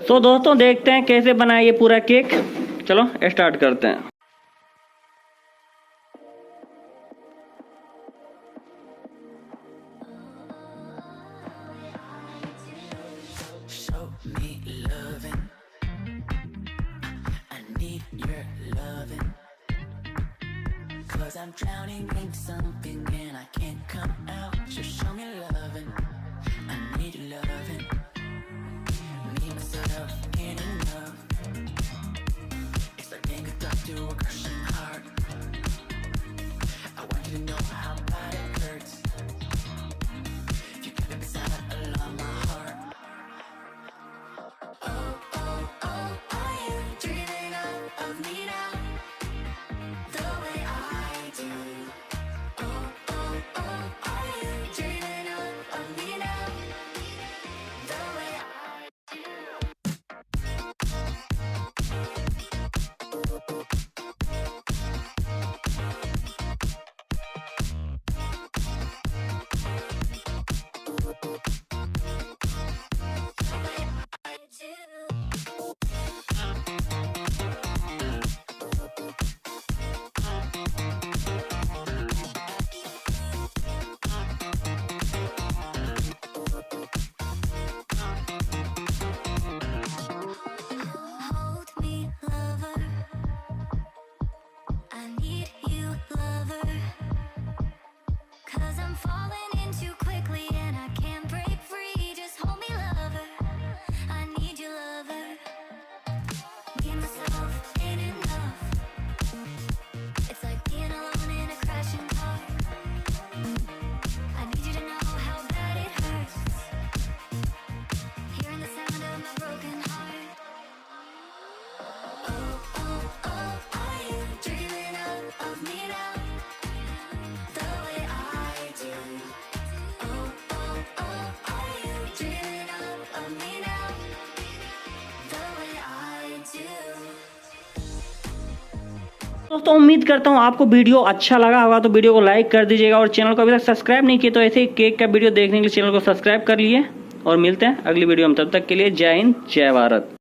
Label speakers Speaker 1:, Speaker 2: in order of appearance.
Speaker 1: तो दोस्तों देखते हैं कैसे बनाए ये पूरा केक। चलो स्टार्ट करते हैं।
Speaker 2: I'm drowning in something and I can't come out. Just show me loving. I need your loving. Me, myself, ain't enough. It's like being hooked to a crushing heart. I want you to know how bad it hurts. You got me beside along my heart. Oh, oh, oh, are you dreaming of me now? The way I do. Oh, oh, oh, are you dreaming of me now? The way I hold me, lover. I need you, lover. 'Cause I'm falling in too quickly and I can't break free. Just hold me, lover. I need you, lover. Me, myself, ain't enough. It's like being alone in a crashing car. I need you to know how bad it hurts. Hearing the sound of my broken heart. Oh, oh, oh, are you dreaming of me now? The way I do. Oh, oh, oh, are you dreaming of me now? The way I do.
Speaker 1: दोस्तों उम्मीद करता हूँ आपको video अच्छा लगा होगा, तो video को लाइक कर दीजिएगा और चैनल को अभी तक सब्सक्राइब नहीं किया तो ऐसे ही केक का वीडियो देखने के लिए चैनल को सब्सक्राइब कर लिए। और मिलते हैं अगली वीडियो में, तब तक के लिए जय हिंद जय भारत।